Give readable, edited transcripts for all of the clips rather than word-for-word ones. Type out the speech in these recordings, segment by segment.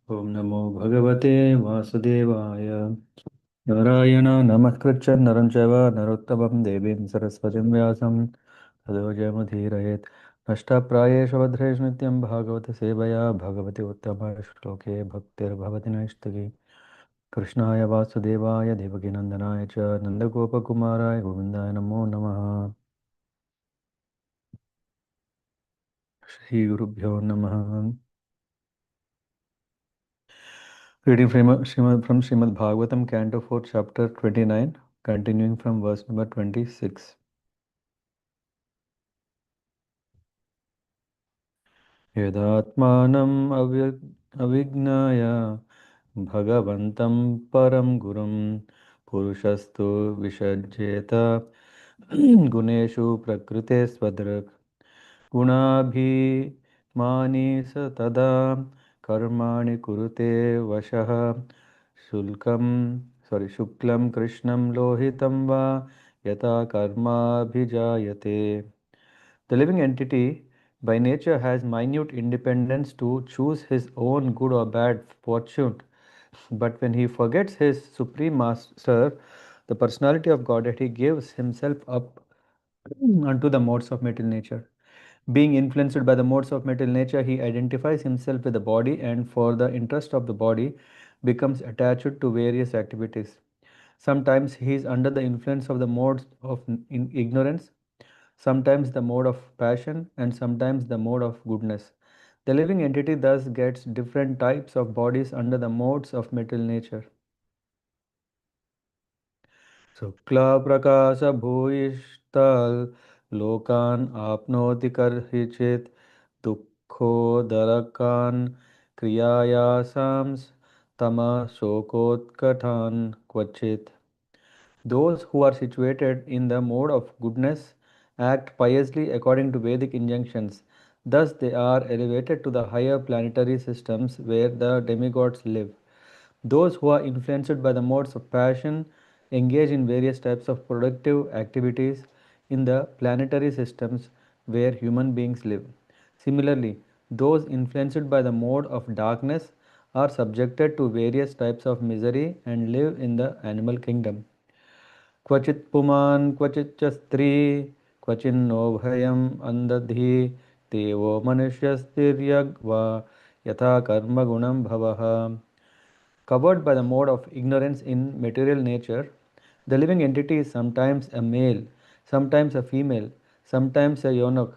Om Namo Bhagavate Vasudevaya. Narayana Namaskritcha Naranchava Narottamam Devim Saraswatim Vyasam Tado Jayamadhirayet Nashta Prayesha Vadresh Nityam Bhāgavata-sevayā Bhagavati Uttama Shloke Bhaktir Bhavati Naishtagi Krishnaya Vasudevaya Devaki Nandanaya Cha Nandagopa Kumaraya Govindaya Namo Namaha Shri Gurubhyo Namaha. Reading from Srimad Bhagavatam, Canto 4, Chapter 29, continuing from verse number 26. Yadatmanam avignaya bhagavantam param gurum purushastu vishajeta guneshu prakrite swadrak गुणाभिमानी स तदा कर्माणि कुरुते वशः शुक्लं कृष्णं लोहितं वा यथा कर्माभिजायते. The living entity by nature has minute independence to choose his own good or bad fortune. But when he forgets his supreme master, the personality of Godhead, he gives himself up unto the modes of material nature. Being influenced by the modes of material nature, he identifies himself with the body and, for the interest of the body, becomes attached to various activities. Sometimes he is under the influence of the modes of ignorance, sometimes the mode of passion, and sometimes the mode of goodness. The living entity thus gets different types of bodies under the modes of material nature. शुक्लाप्रकाशभूयिष्ठल् लोकान् आप्नोति कर्हिचित् दुःखोदरकान् क्रियायासां तमशोकोत्कटान् क्वचित्. Those who are situated in the mode of goodness act piously according to Vedic injunctions. Thus, they are elevated to the higher planetary systems where the demigods live. Those who are influenced by the modes of passion engage in various types of productive activities in the planetary systems where human beings live. Similarly, those influenced by the mode of darkness are subjected to various types of misery and live in the animal kingdom. क्वचित् पुमान् क्वचिच्च स्त्री क्वचिन्नो भयम् अन्धधी देवो मनुष्यस्तिर्यग्वा यथा कर्मगुणं भवः. Covered by the mode of ignorance in material nature, the living entity is sometimes a male, sometimes a female, sometimes a eunuch,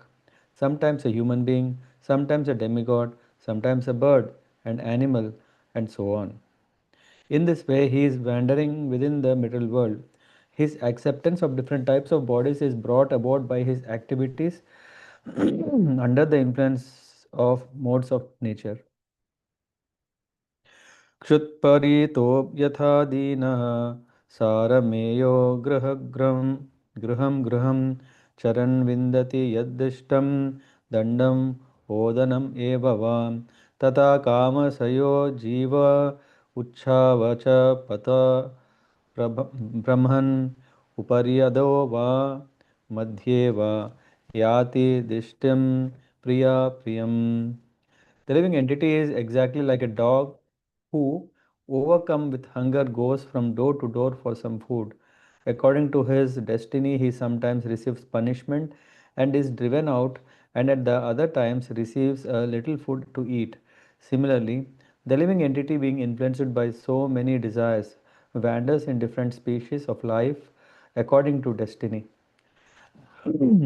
sometimes a human being, sometimes a demigod, sometimes a bird, an animal, and so on. In this way, he is wandering within the material world. His acceptance of different types of bodies is brought about by his activities under the influence of modes of nature. क्षुत्परीतो यथा दीनः सारमेयो गृहं गृहं चरन् विन्दति यद्दिष्टं दण्डम् ओदनम् एव वा तथा कामसयो जीव उच्छावच पत ब्रह्मन् उपर्यदो वा मध्ये वा याति दिष्टिं प्रिया प्रियम्. The living entity is exactly like a dog who, overcome with hunger, goes from door to door for some food. According to his destiny, he sometimes receives punishment and is driven out, and at the other times receives a little food to eat. Similarly, the living entity, being influenced by so many desires, wanders in different species of life according to destiny.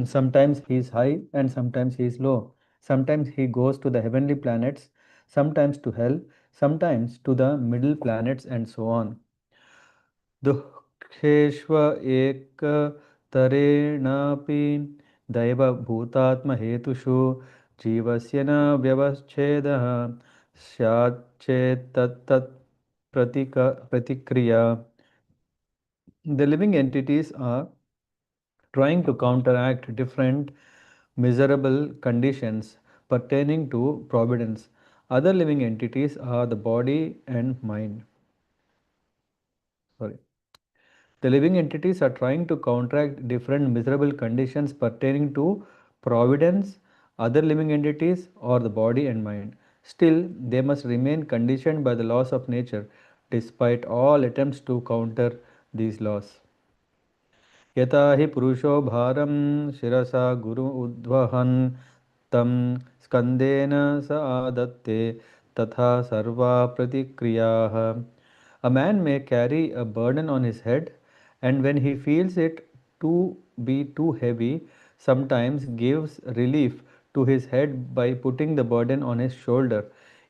Sometimes he is high and sometimes he is low. Sometimes he goes to the heavenly planets, sometimes to hell, sometimes to the middle planets, and so on. दुःखेष्व एकतरेणापि दैवभूतात्महेतुषु जीवस्य न व्यवच्छेदः स्याच्चेत्तत् प्रतिक्रिया. The living entities are trying to counteract different miserable conditions pertaining to providence. Other living entities are the body and mind. Sorry. The living entities are trying to counteract different miserable conditions pertaining to providence, other living entities, or the body and mind. Still, they must remain conditioned by the laws of nature, despite all attempts to counter these laws. यथा हि पुरुषो भारं शिरसा गुरु उद्वहन् तं स्कन्देन स आदत्ते तथा सर्वा प्रतिक्रियाः. A man may carry a burden on his head, and when he feels it to be too heavy, sometimes gives relief to his head by putting the burden on his shoulder.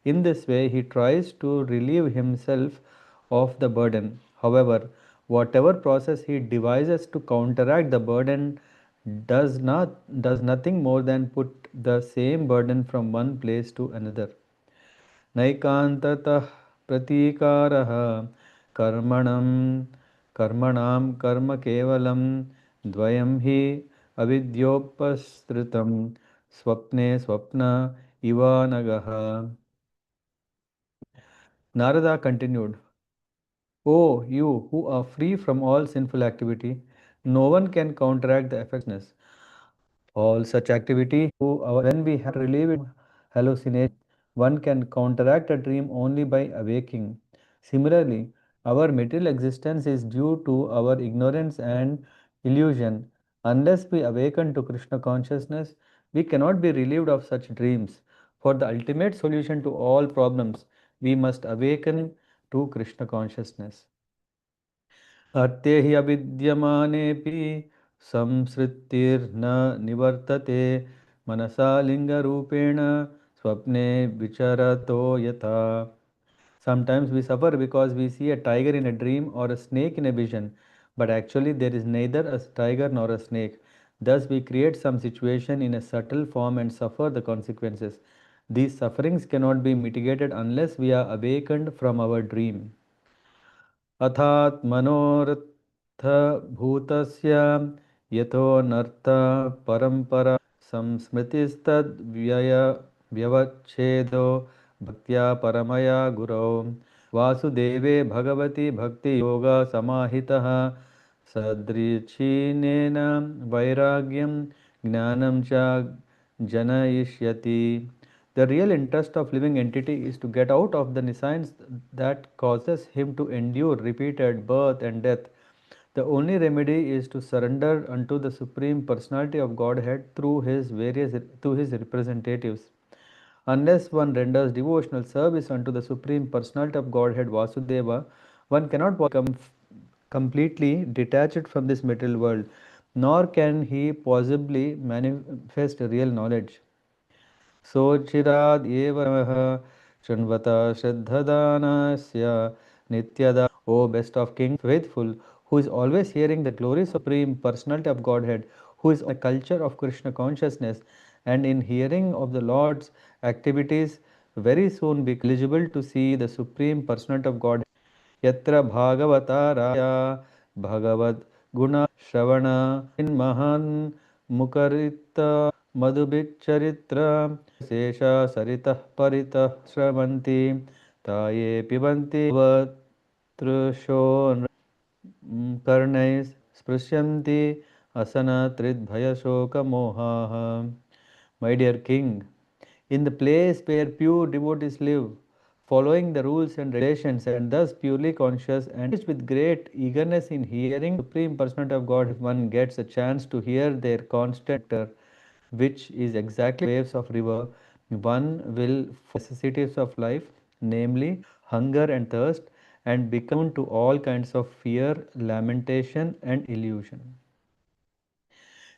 In this way, he tries to relieve himself of the burden. However, whatever process he devises to counteract the burden does nothing more than put the same burden from one place to another. नैकान्ततः प्रतीकारः कर्मणं कर्मणां कर्म केवलं द्वयं हि अविद्योपसृतं स्वप्ने स्वप्न इवानगः. Narada continued, O you who are free from all sinful activity, no one can counteract the effects. All such activity, when we have relieved hallucination, one can counteract a dream only by awaking. Similarly, our material existence is due to our ignorance and illusion. Unless we awaken to Krishna consciousness, we cannot be relieved of such dreams. For the ultimate solution to all problems, we must awaken to Krishna consciousness. अर्थे हि अविद्यमानेऽपि संसृतिर्न निवर्तते मनसा लिङ्गरूपेण स्वप्ने विचरतो यथा. Sometimes we suffer because we see a tiger in a dream or a snake in a vision, but actually there is neither a tiger nor a snake. Thus we create some situation in a subtle form and suffer the consequences. These sufferings cannot be mitigated unless we are awakened from our dream. अथात् मनोरथभूतस्य यतो नर्त परम्परा संस्मृतिस्तद्व्यय व्यवच्छेदो भक्त्या परमया गुरौ वासुदेवे भगवति भक्तियोगा समाहितः सदृच्छिनेन वैराग्यं ज्ञानं च जनयिष्यति. The real interest of living entity is to get out of the nescience that causes him to endure repeated birth and death. The only remedy is to surrender unto the Supreme Personality of Godhead through his representatives. Unless one renders devotional service unto the Supreme Personality of Godhead Vasudeva, one cannot become completely detached from this material world, nor can he possibly manifest real knowledge. सोचिराद् एव शृण्वता श्रद्धदानस्य nityada. O best of kings, faithful, who is always hearing the glory supreme personality of Godhead, who is on the culture of Krishna consciousness, and in hearing of the Lord's activities, very soon be eligible to see the supreme personality of Godhead. यत्र भागवताराया भगवद् गुण श्रवण महान् मुकरित मधुबिच्चरित्र शेष सरितः परितः श्रवन्ति ताये पिबन्ति वतृषो कर्णैः स्पृश्यन्ति असनत्रिद्भयशोकमोहाः. My dear king, in the place where pure devotees live, following the rules and regulations, and thus purely conscious and with great eagerness in hearing the Supreme Personality of God, if one gets a chance to hear their constant nectar, which is exactly waves of river, one will necessities of life, namely hunger and thirst, and become to all kinds of fear, lamentation, and illusion.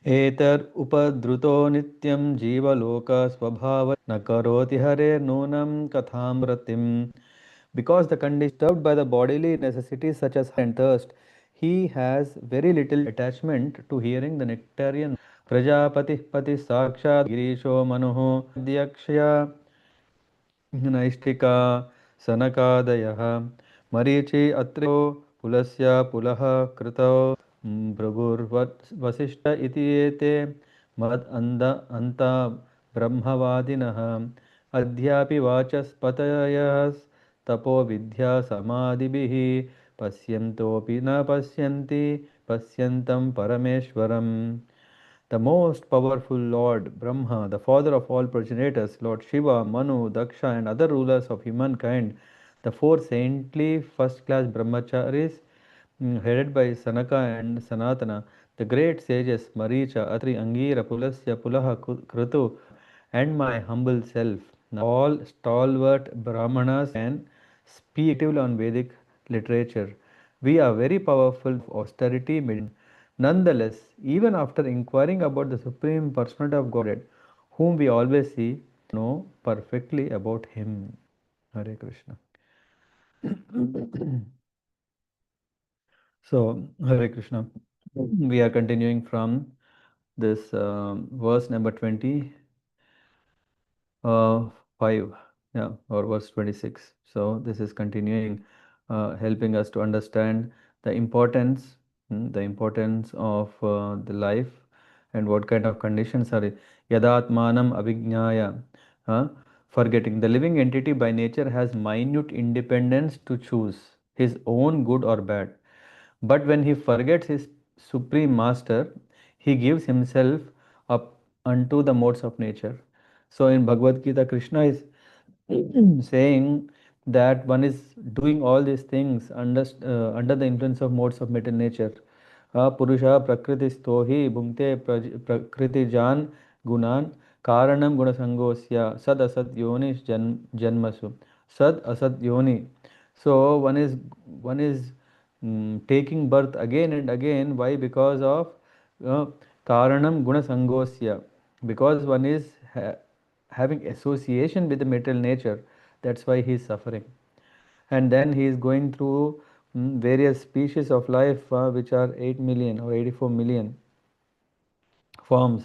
एतर् उपद्रुतो नित्यं जीवलोकस्वभाव न करोति हरेर्नूनं कथामृतिम्. Because the condition disturbed by the bodily necessities such as hunger and thirst, he has very little attachment to hearing the nectarian. Prajapati pati sakshat girisho manuho adhyakshya नैष्टिका सनकादयः Marichi अत्रो पुलस्य पुलः कृतौ भृगुर्वसिष्ठ इति एते मद अन्ता ब्रह्मवादिनः अद्यापि वाचस्पतयस्तपो विद्या समाधिभिः पश्यन्तोऽपि न पश्यन्ति पश्यन्तं परमेश्वरम्. The most powerful Lord Brahma, the father of all progenitors, Lord Shiva, Manu, Daksha, and other rulers of humankind, the four saintly first class brahmacharis headed by Sanaka and Sanatana, the great sages Maricha, Atri, Angira, Pulasya, Pulaha, Krutu, and my humble self, all stalwart Brahmanas can speak effectively on Vedic literature. We are very powerful of austerity meditation. Nonetheless, even after inquiring about the Supreme Personality of Godhead, whom we always see, know perfectly about Him. Hare Krishna. So, Hare Krishna. We are continuing from this verse number 20. 5, yeah, or verse 26. So this is continuing, helping us to understand the importance, the importance of the life and what kind of conditions are it. Yadatmanam abhignaya, forgetting. The living entity by nature has minute independence to choose his own good or bad. But when he forgets his supreme master, he gives himself up unto the modes of nature. So in Bhagavad Gita, Krishna is saying that one is doing all these things under the influence of modes of material nature. Purusha prakriti stohi bhungte prakriti jan gunan karanam gunasangosya sad asad yoni janmasu. Sad asad yoni. So one is taking birth again and again. Why? Because of uh, karanam gunasangosya. Because one is having association with the material nature. That's why he is suffering. And then he is going through various species of life, which are 8 million or 84 million forms.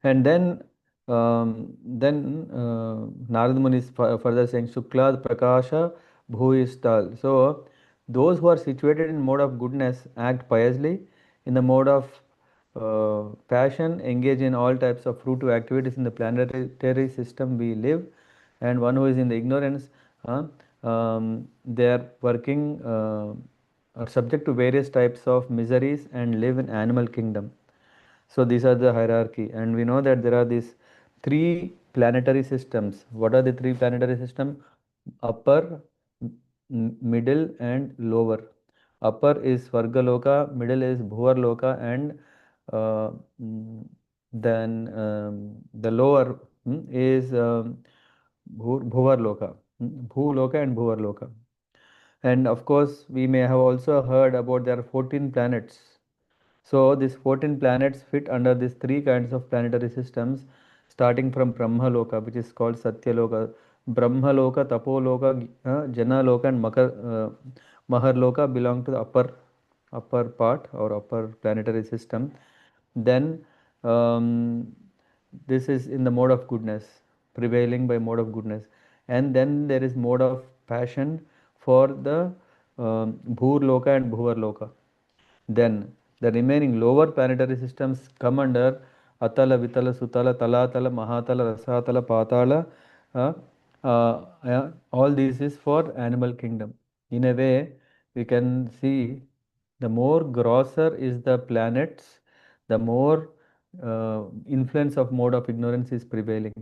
And then Narada Muni is further saying Suklad Prakasha Bhuistal. So those who are situated in mode of goodness act piously, in the mode of passion engage in all types of fruitive activities in the planetary system we live, and one who is in the ignorance, they are working, are subject to various types of miseries and live in animal kingdom. So these are the hierarchy, and we know that there are these three planetary systems. What are the three planetary systems? Upper, middle, and lower. Upper is Svargaloka, middle is Bhuvarloka, and uh, mm, then the lower is Bhuvarloka, Bhuloka and Bhuvarloka. And of course, we may have also heard about there are 14 planets. So these 14 planets fit under these three kinds of planetary systems, starting from Brahmaloka, which is called Satyaloka. Brahmaloka, Tapoloka, Janaloka, and Maharloka belong to the upper part or upper planetary system. Then this is in the mode of goodness, prevailing by mode of goodness. And then there is mode of passion for the Bhurloka and Bhuvarloka. Then the remaining lower planetary systems come under Atala, Vitala, Sutala, Talatala, Mahatala, Rasatala, Patala. Uh, all this is for animal kingdom. In a way, we can see the more grosser is the planets, the more influence of mode of ignorance is prevailing.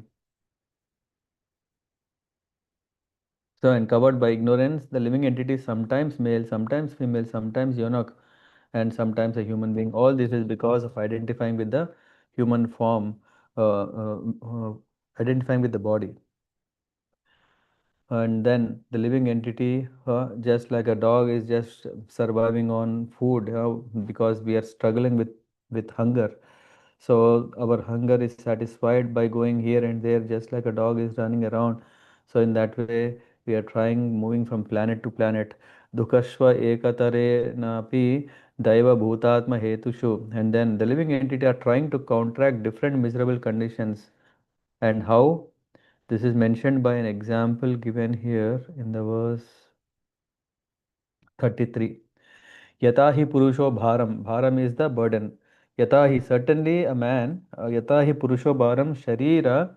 So, and covered by ignorance, the living entity is sometimes male, sometimes female, sometimes eunuch, and sometimes a human being. All this is because of identifying with the human form, uh, uh, uh, identifying with the body. And then the living entity, just like a dog is just surviving on food, because we are struggling with hunger. So our hunger is satisfied by going here and there, just like a dog is running around. So in that way, we are trying moving from planet to planet. Dukashva ekatare napi daiva bhutatma hetushu. And then the living entity are trying to counteract different miserable conditions. And how? This is mentioned by an example given here in the verse 33. Yatahi Purusho Bharam. Bharam is the burden. Yatahi, certainly a man. Yatahi Purusho Bharam Sharira.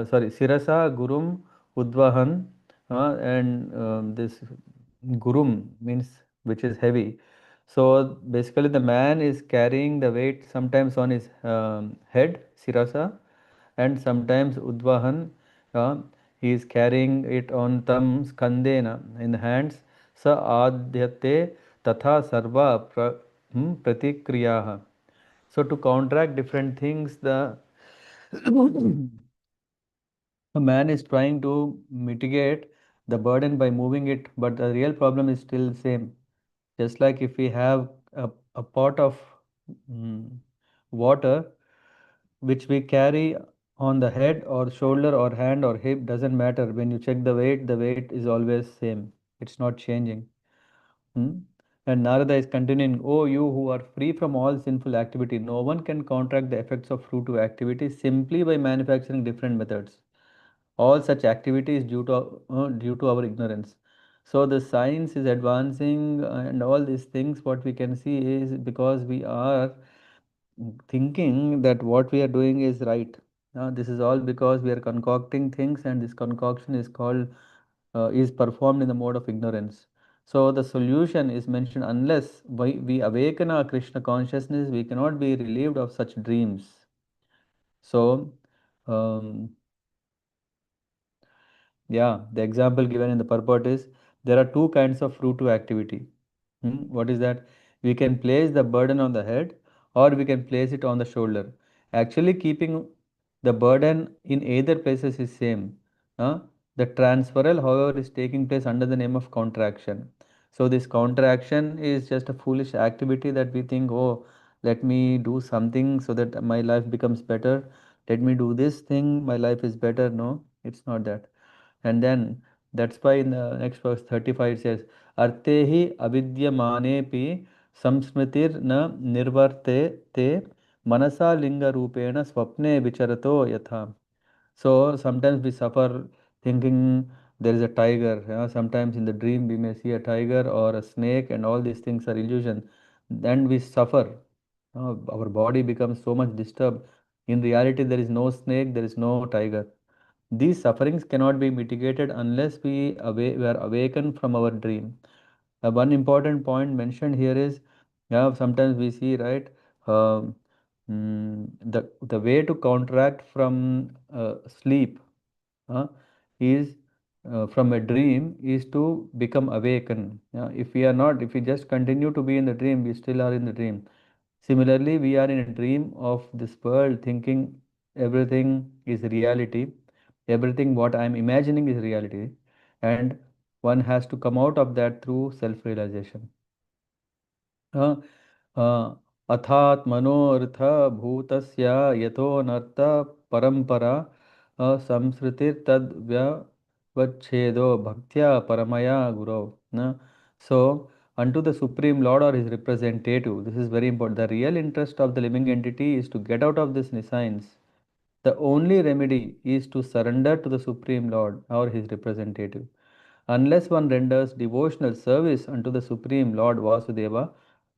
Sorry, Sirasa Gurum Udvahan. And this Gurum means which is heavy. So basically, the man is carrying the weight sometimes on his head, Sirasa, and sometimes Udvahan. Uh, he is carrying it on tam skandena in the hands. Sa adhyate tatha sarva pratikriyaha. So to counteract different things, the a man is trying to mitigate the burden by moving it, but the real problem is still same. Just like if we have a pot of mm, water which we carry on the head or shoulder or hand or hip, doesn't matter. When you check the weight is always same. It's not changing. Hmm? And Narada is continuing, oh, you who are free from all sinful activity, no one can counteract the effects of fruitive activity simply by manufacturing different methods. All such activity is due to our ignorance. So the science is advancing and all these things what we can see is because we are thinking that what we are doing is right. This is all because we are concocting things and this concoction is called is performed in the mode of ignorance. So the solution is mentioned unless we awaken our Krishna consciousness we cannot be relieved of such dreams. So um, yeah, the example given in the purport is there are two kinds of fruit to activity. What is that? We can place the burden on the head or we can place it on the shoulder. Actually, keeping the burden in either places is same. Uh, the transferal, however, is taking place under the name of contraction. So this contraction is just a foolish activity that we think, oh, let me do something so that my life becomes better. Let me do this thing, my life is better. No, it's not that. And then that's why in the next verse 35 it says, Artehi avidyamanepi samsmritir na nirvarte te manasa linga rupena swapne vicharato yatha. So sometimes we suffer thinking there is a tiger. Sometimes in the dream we may see a tiger or a snake, and all these things are illusion. Then we suffer. Our body becomes so much disturbed. In reality, there is no snake, there is no tiger. These sufferings cannot be mitigated unless we are awakened from our dream. One important point mentioned here is, yeah, sometimes we see, right, um, the way to counteract from sleep is from a dream is to become awakened. If we are not, if we just continue to be in the dream, we still are in the dream. Similarly, we are in a dream of this world, thinking everything is reality, everything what I am imagining is reality, and one has to come out of that through self-realization. Uh, uh, अथात् मनोर्थ भूतस्य यतो नर्त परंपरा संसृतिर्तद्व्यवच्छेदो bhaktya paramaya guru. So unto the supreme lord or his representative, this is very important, the real interest of the living entity is to get out of this nescience. The only remedy is to surrender to the supreme lord or his representative. Unless one renders devotional service unto the Supreme Lord Vasudeva,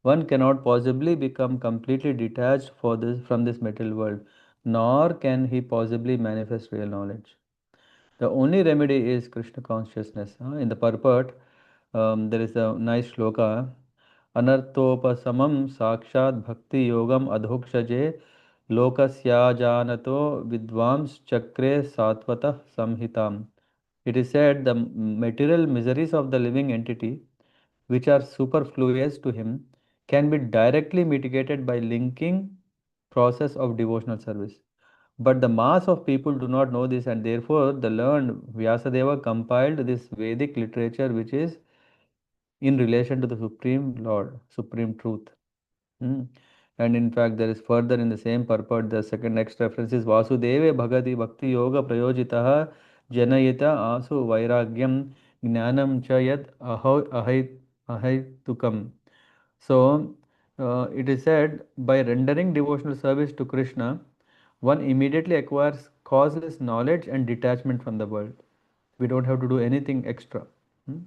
one cannot possibly become completely detached from this material world, nor can he possibly manifest real knowledge. The only remedy is Krishna consciousness. In the purport, there is a nice shloka. Anarthopasamam sakshat bhakti yogam adhokshaje lokasya vidvams chakre satvata samhitam. It is said the material miseries of the living entity, which are superfluous to him, can be directly mitigated by linking process of devotional service. But the mass of people do not know this, and therefore the learned Vyasadeva compiled this Vedic literature, which is in relation to the Supreme Lord, Supreme Truth. Hmm. And in fact, there is further in the same purport, the second next reference is Vasudeve Bhagati Bhakti Yoga Prayojitaha Janayita Asu Vairagyam Jnanam Cha Yat Ahaitukam. So, it is said by rendering devotional service to Krishna, one immediately acquires causeless knowledge and detachment from the world. We don't have to do anything extra. Hmm.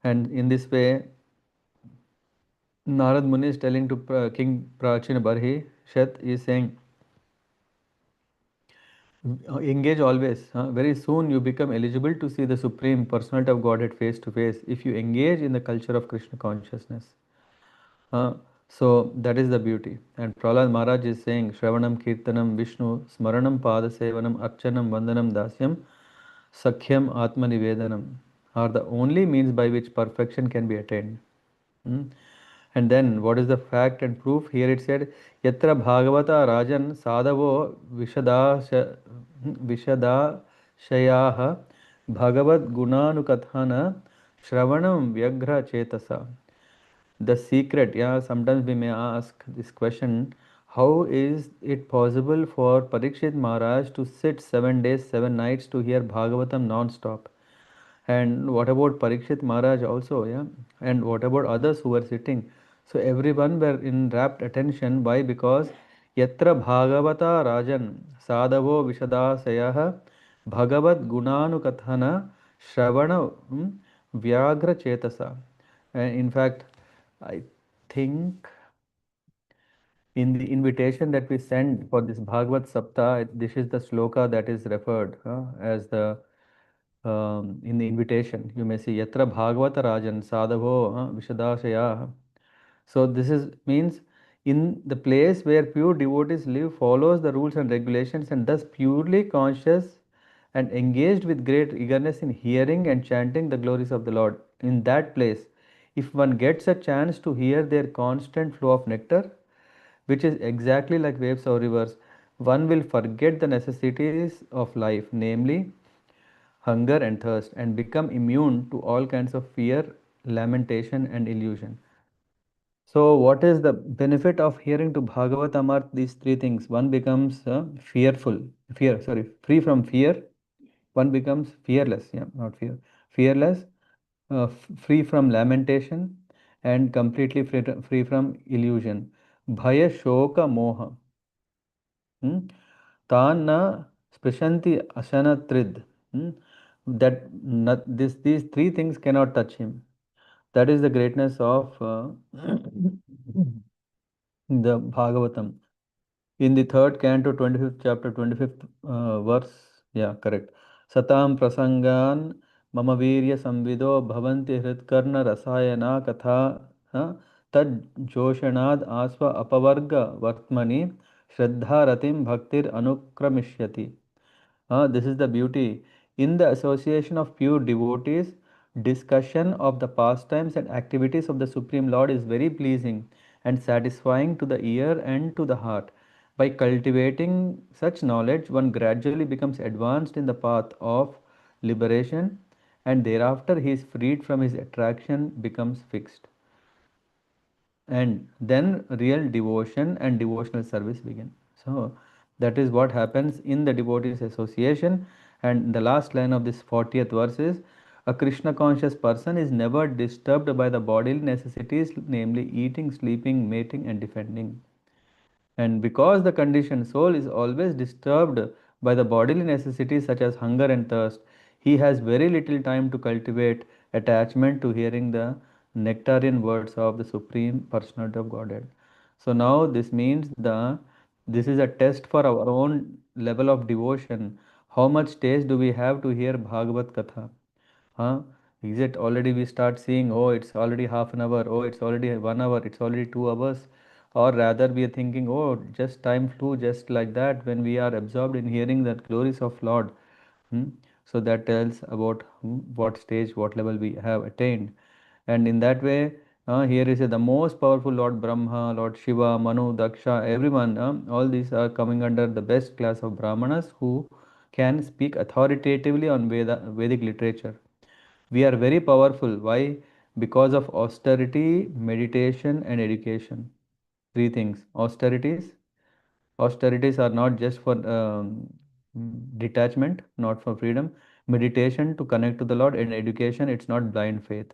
And in this way, Narad Muni is telling to King Prācīnabarhi, Shet is saying, engage always. Very soon you become eligible to see the Supreme Personality of Godhead face to face if you engage in the culture of Krishna consciousness. Uh, so that is the beauty. And Prahlad Maharaj is saying, Shravanam, Kirtanam, Vishnu, Smaranam, Padasevanam, Archanam, Vandanam, Dasyam, Sakhyam, Atma Nivedanam are the only means by which perfection can be attained. Hmm? And then what is the fact and proof? Here it said, Yatra Bhagavata Rajan Sadhavo Vishadashayaha Bhagavad Gunanukathana Shravanam Vyagra Chetasa. The secret, yeah, sometimes we may ask this question, how is it possible for Parikshit Maharaj to sit 7 days, 7 nights to hear Bhagavatam non-stop? And what about Parikshit Maharaj also, yeah? And what about others who were sitting? So everyone were in rapt attention. Why? Because Yatra Bhagavata Rajan Sadhavo Vishadasayah Bhagavad Gunanukathana Shravana Vyagra Chetasa. And in fact, I think in the invitation that we send for this Bhagavad Sapta, this is the sloka that is referred as the in the invitation. You may see Yatra Bhagavata Rajan Sadhavo Vishadashaya. So this is means in the place where pure devotees live follows the rules and regulations and thus purely conscious and engaged with great eagerness in hearing and chanting the glories of the Lord. In that place, if one gets a chance to hear their constant flow of nectar, which is exactly like waves or rivers, one will forget the necessities of life, namely hunger and thirst, and become immune to all kinds of fear, lamentation, and illusion. So, what is the benefit of hearing to Bhagavatam? Are these three things? One becomes free from fear. One becomes fearless, yeah, not fear, fearless, free from lamentation, and completely free from illusion. Bhaya, shoka, moha. Hmm? Tāna sprishanti asana trid. Hmm? That not, these three things cannot touch him. That is the greatness of the Bhagavatam. In the third canto, 25th chapter, 25th verse, yeah, correct. Satam prasangan mama virya samvido bhavanti hritkarna rasayana katha tad joshanad asva apavarga vartmani shraddha ratim bhaktir anukramishyati. This is the beauty. In the association of pure devotees, discussion of the pastimes and activities of the Supreme Lord is very pleasing and satisfying to the ear and to the heart. By cultivating such knowledge, one gradually becomes advanced in the path of liberation, and thereafter he is freed from his attraction, becomes fixed, and then real devotion and devotional service begin. So that is what happens in the devotees association. And the last line of this 40th verse is, a Krishna conscious person is never disturbed by the bodily necessities, namely eating, sleeping, mating, and defending. And because the conditioned soul is always disturbed by the bodily necessities such as hunger and thirst, he has very little time to cultivate attachment to hearing the nectarian words of the Supreme Personality of Godhead. So now this means this is a test for our own level of devotion. How much taste do we have to hear Bhagavad Katha? Huh? Is it already we start seeing, oh, it's already half an hour, oh, it's already 1 hour, it's already 2 hours, or rather we are thinking, oh, just time flew just like that when we are absorbed in hearing the glories of Lord. Hmm? So that tells about what stage, what level we have attained. And in that way, here is the most powerful Lord Brahma, Lord Shiva, Manu, Daksha, everyone, all these are coming under the best class of Brahmanas who can speak authoritatively on Vedic literature. We are very powerful. Why? Because of austerity, meditation, and education. Three things. Austerities are not just for detachment, not for freedom. Meditation to connect to the Lord, and education, it's not blind faith.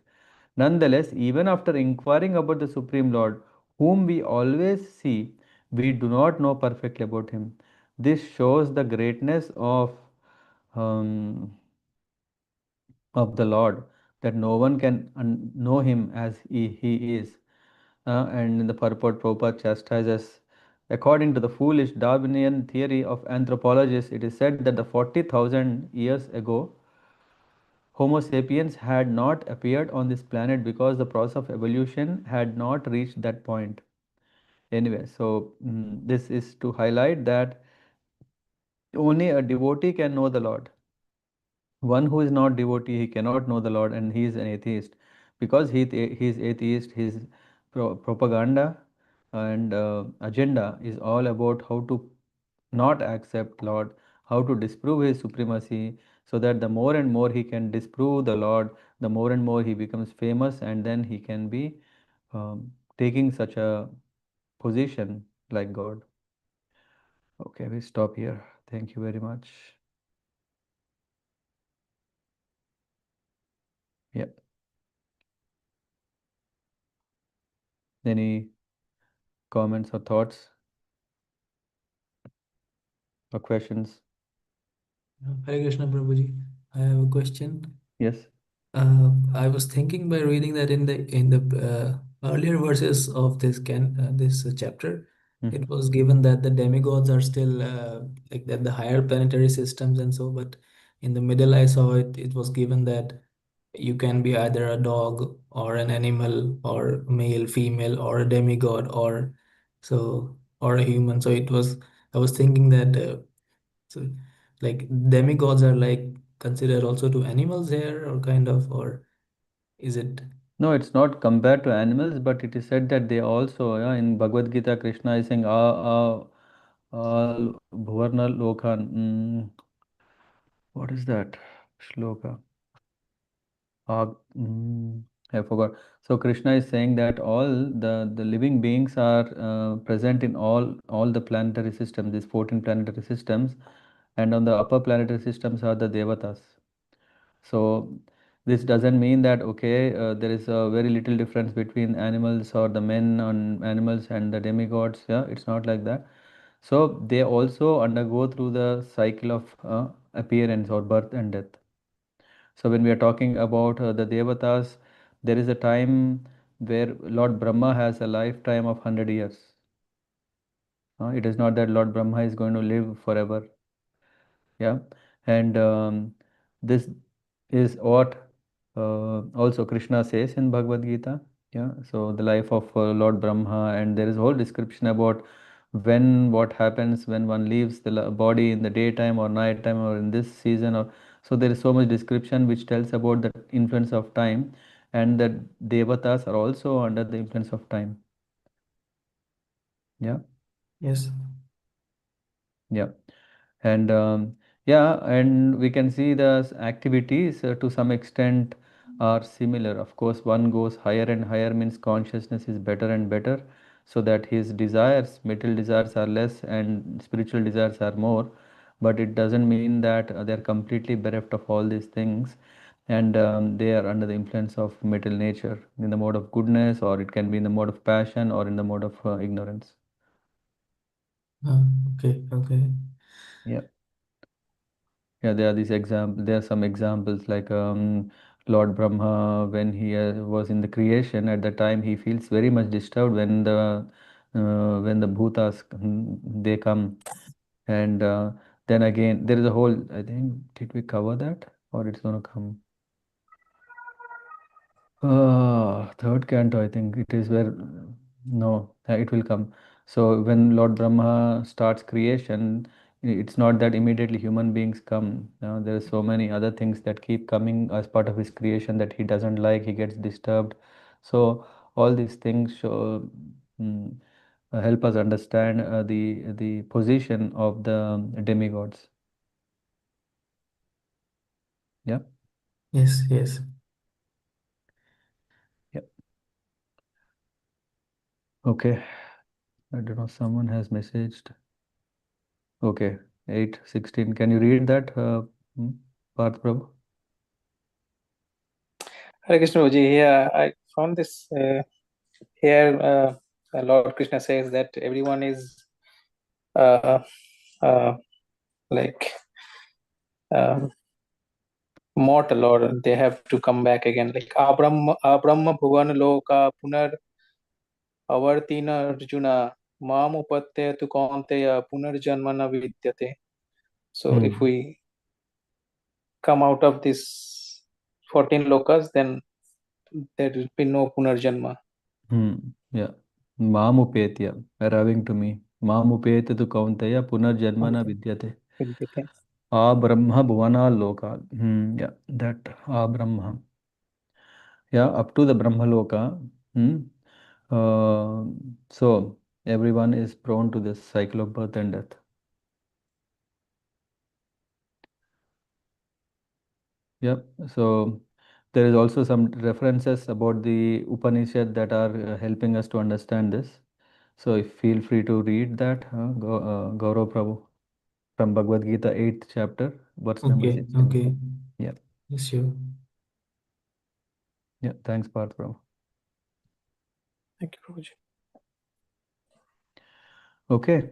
Nonetheless, even after inquiring about the Supreme Lord, whom we always see, we do not know perfectly about Him. This shows the greatness um, of the Lord, that no one can know Him as He is. And in the purport, Prabhupada chastises. According to the foolish Darwinian theory of anthropologists, it is said that the 40,000 years ago, Homo sapiens had not appeared on this planet because the process of evolution had not reached that point. Anyway, so this is to highlight that only a devotee can know the Lord. One who is not devotee, he cannot know the Lord, and he is an atheist. Because he is atheist, his propaganda and agenda is all about how to not accept Lord, how to disprove his supremacy, so that the more and more he can disprove the Lord, the more and more he becomes famous, and then he can be taking such a position like God. Okay, we stop here. Thank you very much. Yeah. Any comments or thoughts or questions? Hare Krishna Prabhuji, I have a question. Yes. I was thinking by reading that in the earlier verses of this chapter, it was given that the demigods are still like that the higher planetary systems and so, but in the middle I saw it was given that you can be either a dog or an animal or male, female, or a demigod or a human. So it was I was thinking that so like demigods are like considered also to animals here or kind of, or is it? No, it's not compared to animals, but it is said that they also, yeah, in Bhagavad Gita, Krishna is saying, Bhuvarna Lokhan. What is that shloka? Ah, I forgot. So Krishna is saying that all the living beings are present in all the planetary systems, these 14 planetary systems, and on the upper planetary systems are the devatas. So this doesn't mean that okay, there is a very little difference between animals or the men on animals and the demigods. Yeah, it's not like that. So they also undergo through the cycle of appearance or birth and death. So when we are talking about the devatas, there is a time where Lord Brahma has a lifetime of 100 years. It is not that Lord Brahma is going to live forever. Yeah, and this is what also Krishna says in Bhagavad Gita. Yeah, so the life of Lord Brahma, and there is a whole description about when what happens when one leaves the body in the daytime or nighttime or in this season, or so there is so much description which tells about the influence of time, and that devatas are also under the influence of time. Yeah. Yes. Yeah. And yeah, and we can see the activities to some extent are similar. Of course, one goes higher and higher, means consciousness is better and better, so that his desires, material desires, are less and spiritual desires are more. But it doesn't mean that they are completely bereft of all these things, and they are under the influence of material nature in the mode of goodness, or it can be in the mode of passion, or in the mode of ignorance. Okay, okay. Yeah. Yeah, there are these examples. There are some examples like Lord Brahma, when he was in the creation. At the time, he feels very much disturbed when the bhutas they come, and then again there is a whole. I think did we cover that, or it's gonna come? Third canto, I think it is where no, it will come. So when Lord Brahma starts creation, it's not that immediately human beings come. There are so many other things that keep coming as part of his creation that he doesn't like. He gets disturbed. So all these things mm, help us understand the position of the demigods. Yeah. Yes, yes. Yeah. Okay. I don't know. Someone has messaged. Okay, 8:16. Can you read that, hmm, Parth Prabhu? Hare Krishna Guruji, yeah, I found this here. Lord Krishna says that everyone is uh, uh, like mortal, or they have to come back again. Like Abrahma Bhuvan Loka Punar Avartina Arjuna Mam Upatyatu Kaunteya Punarjanmana Vidyate. So if we come out of this 14 lokas, then there will be no punarjanma. Yeah. Mamupetya, arriving to me. Mamupetya tu kaunteya punarjanmana Okay. vidyate. Vidyate. Brahma bhuvana loka. Yeah, that Brahma. Yeah, up to the Brahma loka. So everyone is prone to this cycle of birth and death. Yep. So there is also some references about the Upanishad that are helping us to understand this. So feel free to read that, Gaurav Prabhu, from Bhagavad Gita 8th chapter, verse number Okay, 16. okay. Yeah. Yes, sure. Yeah. Thanks, Parth Prabhu. Thank you, Prabhuji. Okay.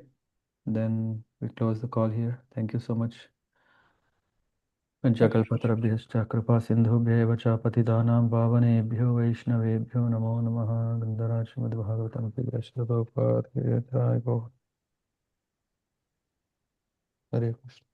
Then we close the call here. Thank you so much. Thank you, Prabhuji. पञ्चकल्पतरुभ्यश्च कृपासिन्धुभ्येव च पतितानां पावनेभ्यो वैष्णवेभ्यो नमो नमः गन्धराज श्रीमद्भागवतं हरे कृष्ण।